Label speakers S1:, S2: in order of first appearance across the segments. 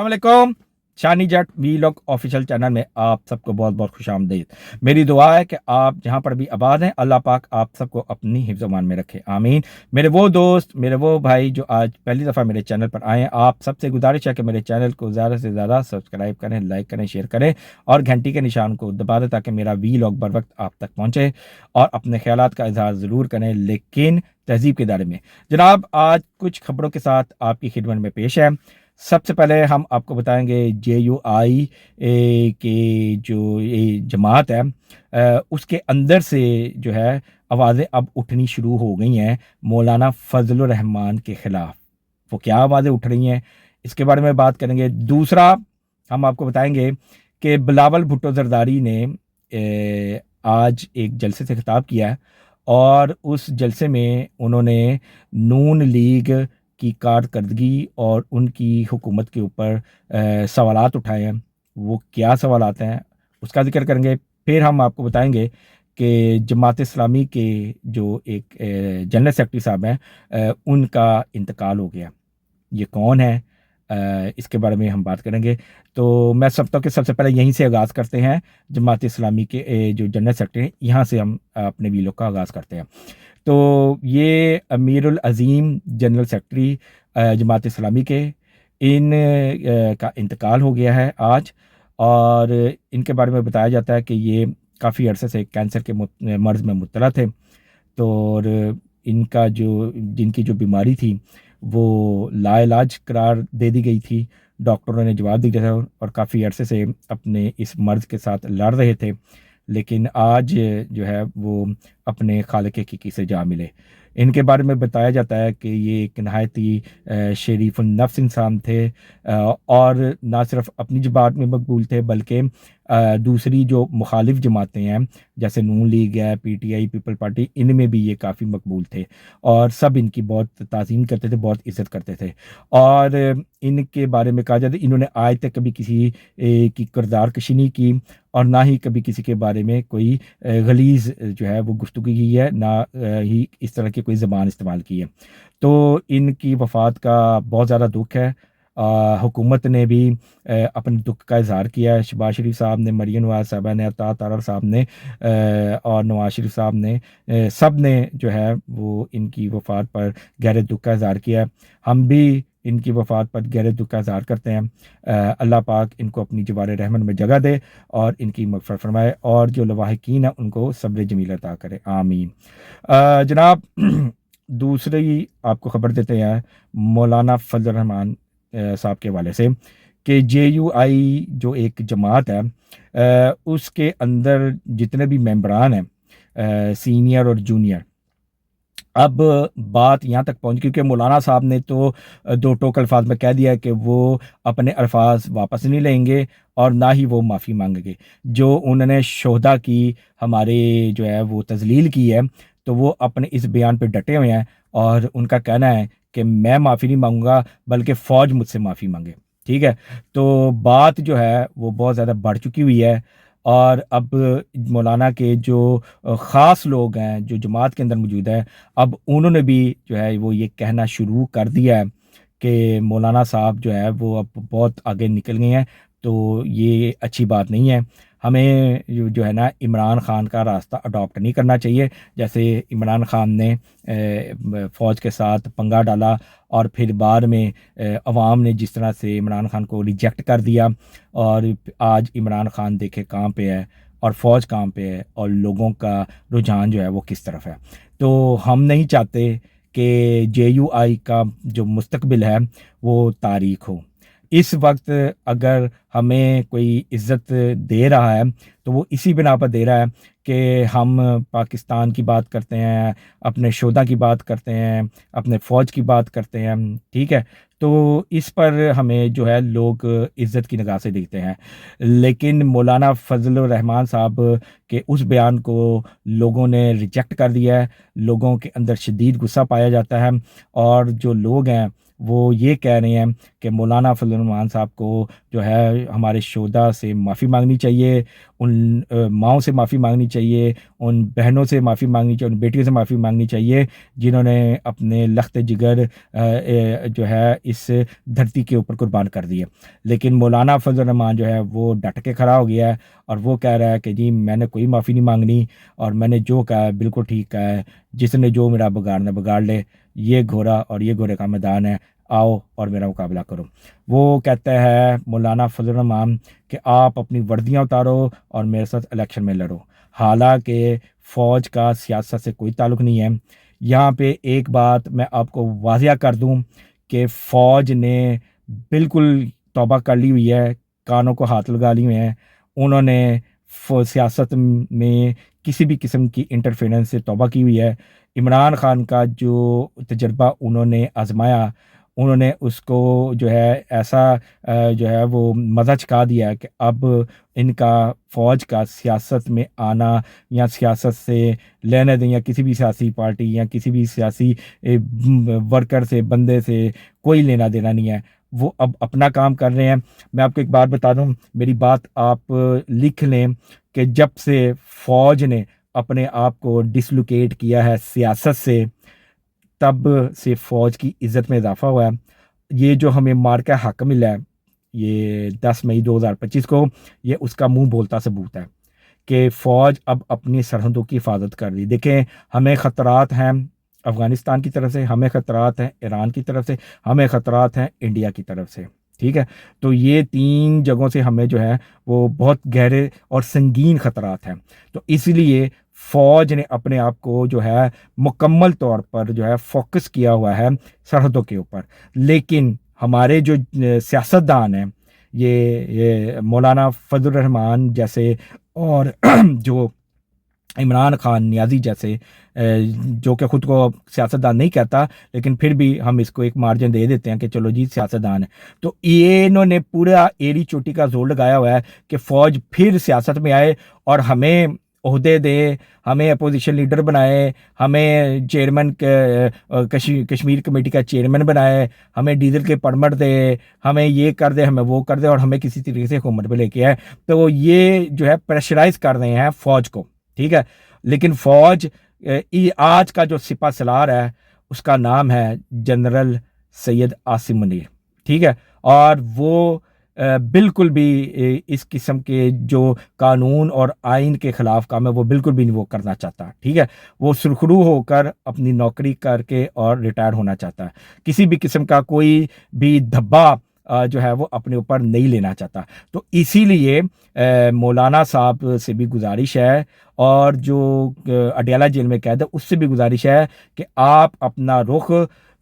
S1: अस्सलाम वालेकुम। शानी जट vlog official channel में आप सबको बहुत बहुत खुश आमदीद। मेरी दुआ है कि आप जहाँ पर भी आबाद हैं अल्लाह पाक आप सबको अपनी हिफ्ज़-ओ-मान में रखे, आमीन। मेरे वो दोस्त, मेरे वो भाई जो आज पहली दफ़ा मेरे चैनल पर आए हैं, आप सबसे गुजारिश है कि मेरे चैनल को ज़्यादा से ज़्यादा सब्सक्राइब करें, लाइक करें, शेयर करें और घंटी के निशान को दबा दें ताकि मेरा वीलॉग बर वक्त आप तक पहुँचे। और अपने ख्यालात का इजहार ज़रूर करें, लेकिन तहज़ीब के दायरे में। जनाब, आज कुछ खबरों के साथ आपकी खिदमत में पेश है। सबसे पहले हम आपको बताएंगे JUI के जो ये जमात है, उसके अंदर से जो है आवाज़ें अब उठनी शुरू हो गई हैं मौलाना फजलुर रहमान के ख़िलाफ़। वो क्या आवाज़ें उठ रही हैं, इसके बारे में बात करेंगे। दूसरा, हम आपको बताएंगे कि बिलावल भुट्टो जरदारी ने आज एक जलसे से खिताब किया है और उस जलसे में उन्होंने नून लीग की कारकर्दगी और उनकी हुकूमत के ऊपर सवालात उठाए हैं। वो क्या सवालात हैं उसका जिक्र करेंगे। फिर हम आपको बताएंगे कि जमात इस्लामी के जो एक जनरल सेक्रेटरी साहब हैं, उनका इंतकाल हो गया। ये कौन है, इसके बारे में हम बात करेंगे। तो मैं समझता हूँ कि सबसे पहले यहीं से आगाज़ करते हैं। जमात इस्लामी के जो जनरल सेक्रेटरी हैं, यहाँ से हम अपने वीलॉग का आगाज़ करते हैं। तो ये अमीरुल अज़ीम जनरल सेक्रेटरी जमात इस्लामी के, इन का इंतकाल हो गया है आज। और इनके बारे में बताया जाता है कि ये काफ़ी अरसे से कैंसर के मर्ज़ में मुब्तला थे। तो और इनका जो जिनकी जो बीमारी थी वो लाइलाज करार दे दी गई थी। डॉक्टरों ने जवाब दिया था और काफ़ी अरसे से अपने इस मर्ज़ के साथ लड़ रहे थे, लेकिन आज जो है वो अपने खालिक हकीकी से जा मिले। इनके बारे में बताया जाता है कि ये एक नहायत ही शरीफुन नफ्स इंसान थे, और ना सिर्फ अपनी जमात में मकबूल थे बल्कि दूसरी जो मुखालिफ जमातें हैं जैसे नून लीग है, PTI पीपल पार्टी, इनमें भी ये काफ़ी मकबूल थे और सब इनकी बहुत ताज़ीम करते थे, बहुत इज़्ज़त करते थे। और इनके बारे में कहा जाता है इन्होंने आज तक कभी किसी की किरदार कशी नहीं की और ना ही कभी किसी के बारे में कोई गलीज़ जो है वो गुफ्तगू की है, ना ही इस तरह की कोई ज़बान इस्तेमाल की है। तो इनकी वफ़ात का बहुत ज़्यादा दुख है। हुकूमत ने भी अपने दुख का इजहार किया है। शहबाज शरीफ साहब ने, मरीम नवाज़ साहबा ने, अता तारड़ साहब ने और नवाज शरीफ साहब ने, सब ने जो है वो इनकी वफ़ात पर गहरे दुख का इजहार किया है। हम भी इनकी वफ़ात पर गहरे दुख का इजहार करते हैं। अल्लाह पाक इनको अपनी जवार रहमत में जगह दे और इनकी मग़फ़िरत फरमाए और जो लवाहिकीन है उनको सब्र जमील अता करे, आमीन। जनाब, दूसरी आपको ख़बर देते हैं मौलाना फजल रहमान साहब के हवाले से कि JUI जो एक जमात है, उसके अंदर जितने भी मेंबरान हैं सीनियर और जूनियर, अब बात यहाँ तक पहुँच क्योंकि मौलाना साहब ने तो दो टोक अल्फाज में कह दिया है कि वो अपने अल्फाज वापस नहीं लेंगे और ना ही वो माफ़ी मांगेंगे। जो उन्होंने शोहदा की हमारे जो है वो तजलील की है, तो वो अपने इस बयान पे डटे हुए हैं और उनका कहना है कि मैं माफ़ी नहीं मांगूंगा बल्कि फ़ौज मुझसे माफ़ी मांगे। ठीक है, तो बात जो है वो बहुत ज़्यादा बढ़ चुकी हुई है और अब मौलाना के जो ख़ास लोग हैं जो जमात के अंदर मौजूद हैं, अब उन्होंने भी जो है वो ये कहना शुरू कर दिया है कि मौलाना साहब जो है वो अब बहुत आगे निकल गए हैं, तो ये अच्छी बात नहीं है। हमें जो है ना इमरान ख़ान का रास्ता अडॉप्ट नहीं करना चाहिए। जैसे इमरान ख़ान ने फ़ौज के साथ पंगा डाला और फिर बाद में अवाम ने जिस तरह से इमरान ख़ान को रिजेक्ट कर दिया और आज इमरान ख़ान देखे कहाँ पे है और फ़ौज कहाँ पे है और लोगों का रुझान जो है वो किस तरफ है। तो हम नहीं चाहते कि JUI का जो मुस्तकबिल है वो तारीख हो। इस वक्त अगर हमें कोई इज़्ज़त दे रहा है तो वो इसी बिना पर दे रहा है कि हम पाकिस्तान की बात करते हैं, अपने शोधा की बात करते हैं, अपने फ़ौज की बात करते हैं। ठीक है, तो इस पर हमें जो है लोग इज़्ज़त की निगाह से देखते हैं, लेकिन मौलाना फजलुर रहमान साहब के उस बयान को लोगों ने रिजेक्ट कर दिया है। लोगों के अंदर शदीद गुस्सा पाया जाता है और जो लोग हैं वो ये कह रहे हैं कि मौलाना फजलुर रहमान साहब को जो है हमारे शोधा से माफ़ी मांगनी चाहिए, उन माओं से माफ़ी मांगनी चाहिए, ان بہنوں سے معافی مانگنی چاہیے، ان بیٹیوں سے معافی مانگنی چاہیے جنہوں نے اپنے لخت جگر جو ہے اس دھرتی کے اوپر قربان کر دیے۔ لیکن مولانا فضل الرحمان جو ہے وہ ڈٹ کے کھڑا ہو گیا ہے اور وہ کہہ رہا ہے کہ جی میں نے کوئی معافی نہیں مانگنی، اور میں نے جو کہا ہے بالکل ٹھیک کہا ہے، جس نے جو میرا بگاڑنا بگاڑ لے، یہ گھوڑا اور یہ گھوڑے کا میدان ہے، آؤ اور میرا مقابلہ کرو۔ وہ کہتا ہے مولانا فضل الرحمان کہ آپ اپنی وردیاں اتارو اور میرے ساتھ الیکشن میں لڑو۔ حالانکہ فوج کا سیاست سے کوئی تعلق نہیں ہے۔ یہاں پہ ایک بات میں آپ کو واضح کر دوں کہ فوج نے بالکل توبہ کر لی ہوئی ہے، کانوں کو ہاتھ لگا لی ہوئے ہیں۔ انہوں نے سیاست میں کسی بھی قسم کی انٹرفیرنس سے توبہ کی ہوئی ہے۔ عمران خان کا جو تجربہ انہوں نے آزمایا، انہوں نے اس کو جو ہے ایسا جو ہے وہ مزہ چکھا دیا ہے کہ اب ان کا فوج کا سیاست میں آنا یا سیاست سے لینے دیں یا کسی بھی سیاسی پارٹی یا کسی بھی سیاسی ورکر سے، بندے سے کوئی لینا دینا نہیں ہے۔ وہ اب اپنا کام کر رہے ہیں۔ میں آپ کو ایک بات بتا دوں، میری بات آپ لکھ لیں کہ جب سے فوج نے اپنے آپ کو ڈسلوکیٹ کیا ہے سیاست سے، تب سے فوج کی عزت میں اضافہ ہوا ہے۔ یہ جو ہمیں مارکہ حق ملا ہے یہ 10 مئی 2025 کو، یہ اس کا منہ بولتا ثبوت ہے کہ فوج اب اپنی سرحدوں کی حفاظت کر رہی۔ دیکھیں ہمیں خطرات ہیں افغانستان کی طرف سے، ہمیں خطرات ہیں ایران کی طرف سے، ہمیں خطرات ہیں انڈیا کی طرف سے، ٹھیک ہے؟ تو یہ 3 جگہوں سے ہمیں جو ہے وہ بہت گہرے اور سنگین خطرات ہیں۔ تو اس لیے فوج نے اپنے آپ کو جو ہے مکمل طور پر جو ہے فوکس کیا ہوا ہے سرحدوں کے اوپر۔ لیکن ہمارے جو سیاستدان ہیں، یہ مولانا فضل الرحمان جیسے اور جو عمران خان نیازی جیسے، جو کہ خود کو سیاستدان نہیں کہتا لیکن پھر بھی ہم اس کو ایک مارجن دے دیتے ہیں کہ چلو جی سیاستدان ہے، تو یہ انہوں نے پورا ایڑی چوٹی کا زور لگایا ہوا ہے کہ فوج پھر سیاست میں آئے اور ہمیں عہدے دے، ہمیں اپوزیشن لیڈر بنائے، ہمیں چیئرمین کشمیر کمیٹی کا چیئرمین بنائے، ہمیں ڈیزل کے پرمٹ دے، ہمیں یہ کر دے، ہمیں وہ کر دے، اور ہمیں کسی طریقے سے حکومت پہ لے کے آئے۔ تو یہ جو ہے پریشرائز کر رہے ہیں فوج کو، ٹھیک ہے؟ لیکن فوج آج کا جو سپہ سالار ہے اس کا نام ہے جنرل سید عاصم منیر، ٹھیک ہے؟ اور وہ بالکل بھی اس قسم کے جو قانون اور آئین کے خلاف کام ہے وہ بالکل بھی نہیں وہ کرنا چاہتا، ٹھیک ہے؟ وہ سرخرو ہو کر اپنی نوکری کر کے اور ریٹائر ہونا چاہتا ہے۔ کسی بھی قسم کا کوئی بھی دھبا جو ہے وہ اپنے اوپر نہیں لینا چاہتا۔ تو اسی لیے مولانا صاحب سے بھی گزارش ہے، اور جو اڈیالہ جیل میں قید ہے اس سے بھی گزارش ہے کہ آپ اپنا رخ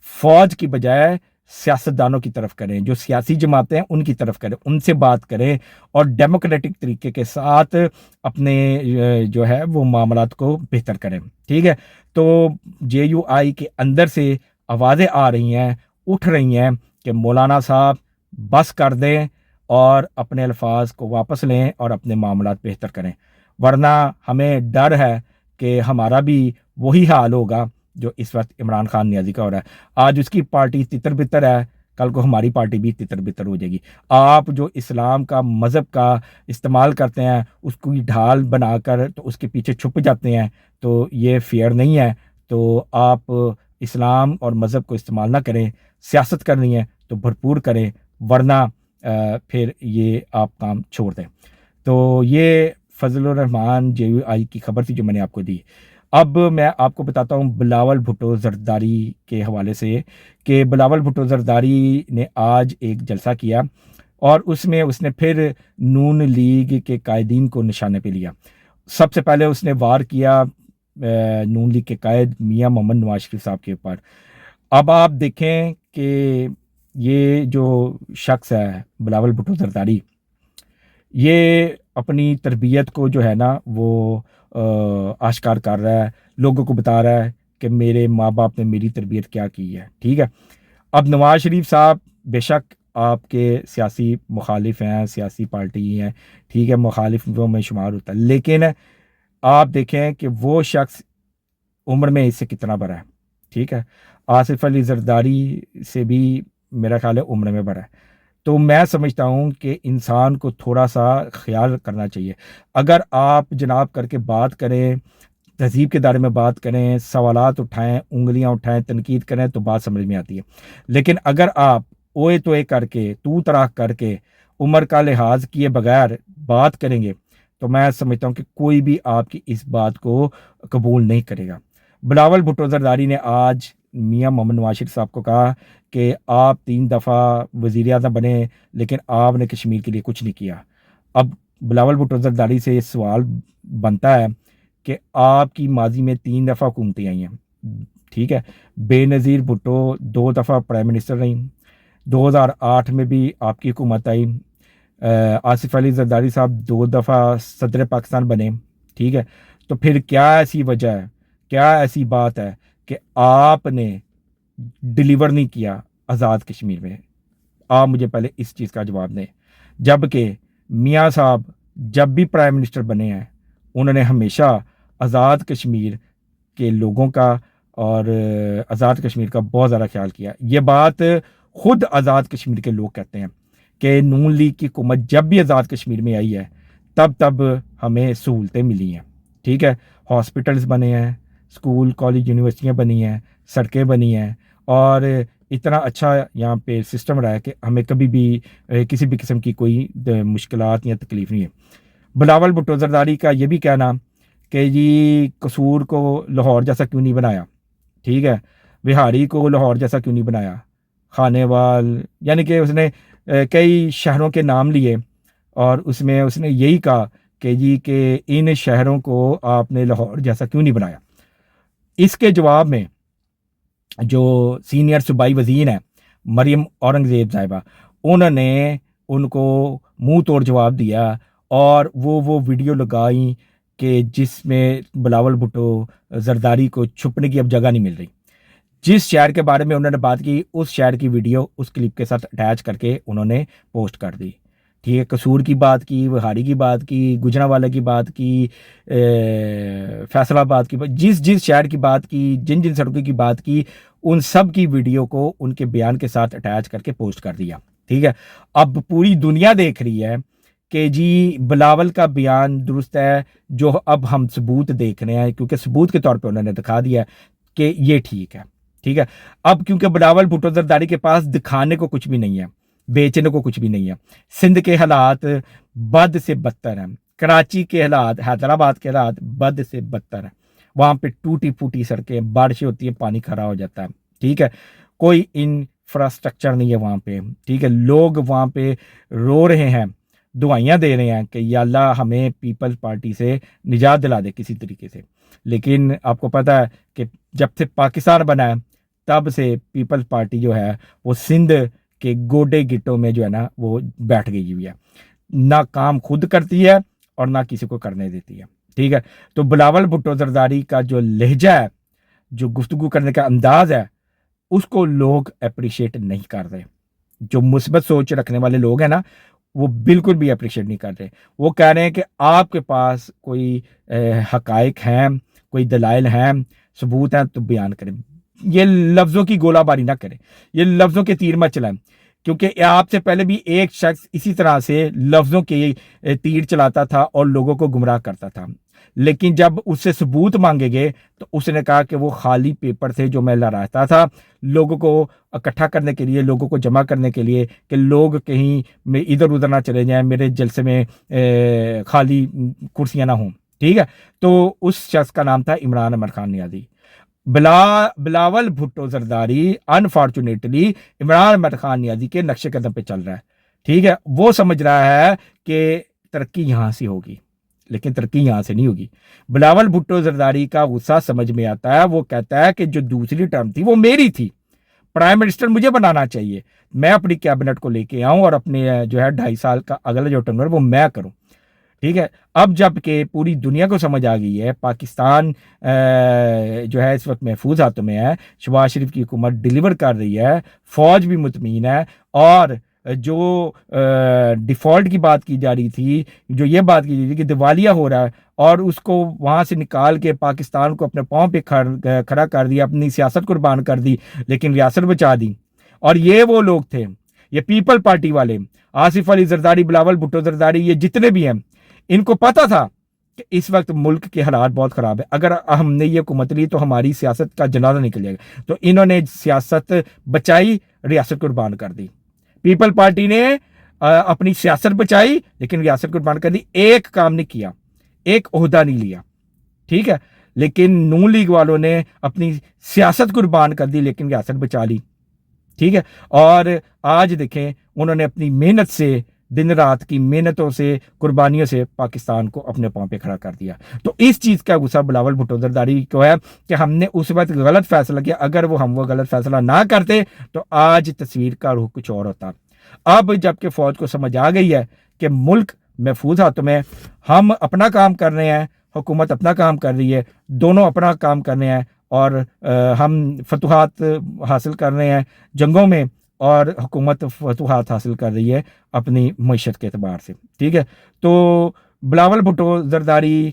S1: فوج کی بجائے سیاستدانوں کی طرف کریں، جو سیاسی جماعتیں ہیں ان کی طرف کریں، ان سے بات کریں اور ڈیموکریٹک طریقے کے ساتھ اپنے جو ہے وہ معاملات کو بہتر کریں، ٹھیک ہے؟ تو JUI کے اندر سے آوازیں آ رہی ہیں، اٹھ رہی ہیں کہ مولانا صاحب بس کر دیں اور اپنے الفاظ کو واپس لیں اور اپنے معاملات بہتر کریں، ورنہ ہمیں ڈر ہے کہ ہمارا بھی وہی حال ہوگا جو اس وقت عمران خان نیازی کا ہو رہا ہے۔ آج اس کی پارٹی تتر بتر ہے، کل کو ہماری پارٹی بھی تتر بتر ہو جائے گی۔ آپ جو اسلام کا مذہب کا استعمال کرتے ہیں اس کو ڈھال بنا کر تو اس کے پیچھے چھپ جاتے ہیں، تو یہ فیئر نہیں ہے۔ تو آپ اسلام اور مذہب کو استعمال نہ کریں، سیاست کرنی ہے تو بھرپور کریں، ورنہ پھر یہ آپ کام چھوڑ دیں۔ تو یہ فضل الرحمان JUI کی خبر تھی جو میں نے آپ کو دی۔ اب میں آپ کو بتاتا ہوں بلاول بھٹو زرداری کے حوالے سے کہ بلاول بھٹو زرداری نے آج ایک جلسہ کیا اور اس میں اس نے پھر نون لیگ کے قائدین کو نشانے پہ لیا۔ سب سے پہلے اس نے وار کیا نون لیگ کے قائد میاں محمد نواز شریف صاحب کے اوپر۔ اب آپ دیکھیں کہ یہ جو شخص ہے بلاول بھٹو زرداری، یہ اپنی تربیت کو جو ہے نا وہ آشکار کر رہا ہے، لوگوں کو بتا رہا ہے کہ میرے ماں باپ نے میری تربیت کیا کی ہے، ٹھیک ہے؟ اب نواز شریف صاحب بے شک آپ کے سیاسی مخالف ہیں، سیاسی پارٹی ہیں، ٹھیک ہے، مخالفوں میں شمار ہوتا ہے، لیکن آپ دیکھیں کہ وہ شخص عمر میں اس سے کتنا بڑا ہے، ٹھیک ہے؟ آصف علی زرداری سے بھی میرا خیال ہے عمر میں بڑا ہے۔ تو میں سمجھتا ہوں کہ انسان کو تھوڑا سا خیال کرنا چاہیے۔ اگر آپ جناب کر کے بات کریں तहज़ीब के दायरे में बात करें, सवालात उठाएं, उंगलियां उठाएं, तनकीद करें तो बात समझ में आती है। लेकिन अगर आप ओए तोए करके, तू तराक करके, उम्र का लिहाज किए बगैर बात करेंगे तो मैं समझता हूँ कि कोई भी आपकी इस बात को कबूल नहीं करेगा। बिलावल भुट्टो जरदारी ने आज मियां मोहम्मद नवाज शरीफ साहब को कहा कि आप 3 दफ़ा वज़ीर आज़म बने लेकिन आपने कश्मीर के लिए कुछ नहीं किया। अब बिलावल भुट्टो जरदारी से सवाल बनता है कि आपकी माजी में 3 दफ़ा हुकूमतें आई हैं, ठीक है। बेनज़ीर भुट्टो 2 दफ़ा प्राइम मिनिस्टर रही, 2008 में भी आपकी हुकूमत आई। आसिफ अली जरदारी साहब 2 दफ़ा सदर पाकिस्तान बने, ठीक है। तो फिर क्या ऐसी वजह है, क्या ऐसी बात है कि आपने डिलीवर नहीं किया आज़ाद कश्मीर में? आप मुझे पहले इस चीज़ का जवाब दें। जबकि मियाँ साहब जब भी प्राइम मिनिस्टर बने हैं उन्होंने हमेशा आज़ाद कश्मीर के लोगों का और आज़ाद कश्मीर का बहुत ज़्यादा ख्याल किया। ये बात खुद आज़ाद कश्मीर के लोग कहते हैं कि नून लीग की हुकूमत जब भी आज़ाद कश्मीर में आई है तब हमें सहूलतें मिली हैं, ठीक है। हॉस्पिटल्स बने हैं, स्कूल कॉलेज यूनिवर्सिटियाँ बनी हैं, सड़कें बनी हैं और इतना अच्छा यहाँ पे सिस्टम रहा है कि हमें कभी भी किसी भी किस्म की कोई मुश्किलात या तकलीफ़ नहीं है। बिलावल भुट्टो जरदारी का ये भी कहना कि जी कसूर को लाहौर जैसा क्यों नहीं बनाया, ठीक है, बिहारी को लाहौर जैसा क्यों नहीं बनाया, खानेवाल, यानी कि उसने कई शहरों के नाम लिए और उसमें उसने यही कहा कि जी कि इन शहरों को आपने लाहौर जैसा क्यों नहीं बनाया। इसके जवाब में जो सीनियर सूबाई वज़ीर हैं मरियम औरंगज़ेब साहिबा, उन्होंने उनको मुंह तोड़ जवाब दिया और वो वीडियो लगाई कि जिसमें बिलावल भुट्टो जरदारी को छुपने की अब जगह नहीं मिल रही। जिस शहर के बारे में उन्होंने बात की उस शहर की वीडियो उस क्लिप के साथ अटैच करके उन्होंने पोस्ट कर दी, ठीक है। कसूर की बात की, बिहारी की बात की, गुजरांवाला की बात की, फैसलाबाद की बात, जिस शहर की बात की, जिन सड़कों की बात की, उन सब की वीडियो को उनके बयान के साथ अटैच करके पोस्ट कर दिया, ठीक है। अब पूरी दुनिया देख रही है कि जी बिलावल का बयान दुरुस्त है, जो अब हम सबूत देख रहे हैं क्योंकि सबूत के तौर पे उन्होंने दिखा दिया कि ये ठीक है, ठीक है। अब क्योंकि बिलावल भुट्टो जरदारी के पास दिखाने को कुछ भी नहीं है, बेचने को कुछ भी नहीं है। सिंध के हालात बद से बदतर हैं, कराची के हालात, हैदराबाद के हालात बद से बदतर हैं। वहाँ पे टूटी फूटी सड़कें, बारिशें होती है, पानी खड़ा हो जाता है, ठीक है। कोई इंफ्रास्ट्रक्चर नहीं है वहाँ पे, ठीक है। लोग वहाँ पे रो रहे हैं, दुआइयाँ दे रहे हैं कि या अल्लाह हमें पीपल्स पार्टी से निजात दिला दे किसी तरीके से। लेकिन आपको पता है कि जब से पाकिस्तान बना है तब से पीपल्स पार्टी जो है वो सिंध के गोडे गिट्टों में जो है ना वो बैठ गई हुई है, ना काम खुद करती है और ना किसी को करने देती है, ठीक है। तो बिलावल भुट्टो जरदारी का जो लहजा है, जो गुफ्तगू करने का अंदाज है, उसको लोग अप्रिशिएट नहीं कर रहे। जो मुस्बत सोच रखने वाले लोग हैं ना वो बिल्कुल भी अप्रिशिएट नहीं कर रहे। वो कह रहे हैं कि आपके पास कोई हकाइक हैं, कोई दलाइल हैं, सबूत हैं तो बयान करें। ये लफ्ज़ों की गोलाबारी ना करें, ये लफ्ज़ों के तीर मत चलाएं, क्योंकि आपसे पहले भी एक शख्स इसी तरह से लफ्ज़ों के तीर चलाता था और लोगों को गुमराह करता था। लेकिन जब उससे सबूत मांगे गए तो उसने कहा कि वो खाली पेपर थे जो मैं लहराता था लोगों को इकट्ठा करने के लिए, लोगों को जमा करने के लिए कि लोग कहीं में इधर उधर ना चले जाएं, मेरे जलसे में खाली कुर्सियां ना हों, ठीक है। तो उस शख्स का नाम था इमरान अहमद खान नियाज़ी। बिलावल भुट्टो जरदारी अनफॉर्चुनेटली इमरान अहमद खान नियाज़ी के नक्शे कदम पे चल रहा है, ठीक है। वो समझ रहा है कि तरक्की यहाँ से होगी, लेकिन तरक्की यहाँ से नहीं होगी। बिलावल भुट्टो जरदारी का गुस्सा समझ में आता है। वो कहता है कि जो दूसरी टर्म थी वो मेरी थी, प्राइम मिनिस्टर मुझे बनाना चाहिए, मैं अपनी कैबिनेट को लेके आऊं और अपने जो है 2.5 साल का अगला जो टर्म है वो मैं करूं, ठीक है। अब जबकि पूरी दुनिया को समझ आ गई है पाकिस्तान जो है इस वक्त महफूज हाथों में है, शहबाज शरीफ की हुकूमत डिलीवर कर रही है, फौज भी मुतमीन है और जो डिफ़ॉल्ट की बात की जा रही थी, जो ये बात की जा रही थी कि दिवालिया हो रहा है और उसको वहाँ से निकाल के पाकिस्तान को अपने पाँव पे खड़ा कर दिया, अपनी सियासत कुर्बान कर दी, लेकिन रियासत बचा दी। और ये वो लोग थे, ये पीपल पार्टी वाले, आसिफ अली जरदारी, बिलावल भुट्टो जरदारी, ये जितने भी हैं, इनको पता था کہ اس وقت ملک کے حالات بہت خراب ہے. اگر ہم نے یہ حکومت لی تو ہماری سیاست کا جنازہ نکل جائے گا. تو انہوں نے سیاست بچائی, ریاست قربان کر دی. پیپل پارٹی نے اپنی سیاست بچائی لیکن ریاست قربان کر دی. ایک کام نہیں کیا, ایک عہدہ نہیں لیا, ٹھیک ہے. لیکن نون لیگ والوں نے اپنی سیاست قربان کر دی لیکن ریاست بچا لی, ٹھیک ہے. اور آج دیکھیں انہوں نے اپنی محنت سے, دن رات کی محنتوں سے, قربانیوں سے پاکستان کو اپنے پاؤں پہ کھڑا کر دیا. تو اس چیز کا غصہ بلاول بھٹو زرداری کو ہے کہ ہم نے اس وقت غلط فیصلہ کیا. اگر وہ غلط فیصلہ نہ کرتے تو آج تصویر کا رخ کچھ اور ہوتا. اب جب کہ فوج کو سمجھ آ گئی ہے کہ ملک محفوظ ہاتھوں میں, ہم اپنا کام کر رہے ہیں, حکومت اپنا کام کر رہی ہے, دونوں اپنا کام کر رہے ہیں, اور ہم فتوحات حاصل کر رہے ہیں جنگوں میں, اور حکومت فتوحات حاصل کر رہی ہے اپنی معیشت کے اعتبار سے, ٹھیک ہے. تو بلاول بھٹو زرداری,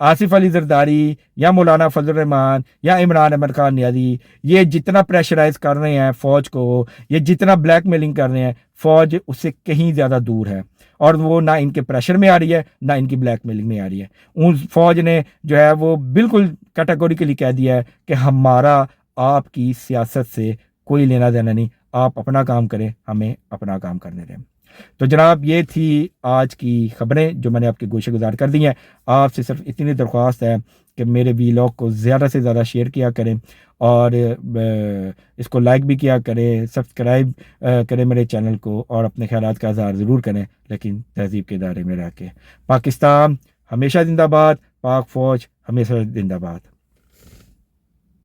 S1: آصف علی زرداری یا مولانا فضل الرحمان یا عمران احمد خان نیازی, یہ جتنا پریشرائز کر رہے ہیں فوج کو, یہ جتنا بلیک میلنگ کر رہے ہیں, فوج اس سے کہیں زیادہ دور ہے. اور وہ نہ ان کے پریشر میں آ رہی ہے نہ ان کی بلیک میلنگ میں آ رہی ہے. فوج نے جو ہے وہ بالکل کیٹیگوریکلی کہہ دیا ہے کہ ہمارا آپ کی سیاست سے کوئی لینا دینا نہیں, آپ اپنا کام کریں, ہمیں اپنا کام کرنے دیں. تو جناب یہ تھی آج کی خبریں جو میں نے آپ کے گوشے گزار کر دی ہیں. آپ سے صرف اتنی درخواست ہے کہ میرے ویلاگ کو زیادہ سے زیادہ شیئر کیا کریں, اور اس کو لائک بھی کیا کریں, سبسکرائب کریں میرے چینل کو, اور اپنے خیالات کا اظہار ضرور کریں لیکن تہذیب کے دائرے میں رہ کے. پاکستان ہمیشہ زندہ باد, پاک فوج ہمیشہ زندہ باد.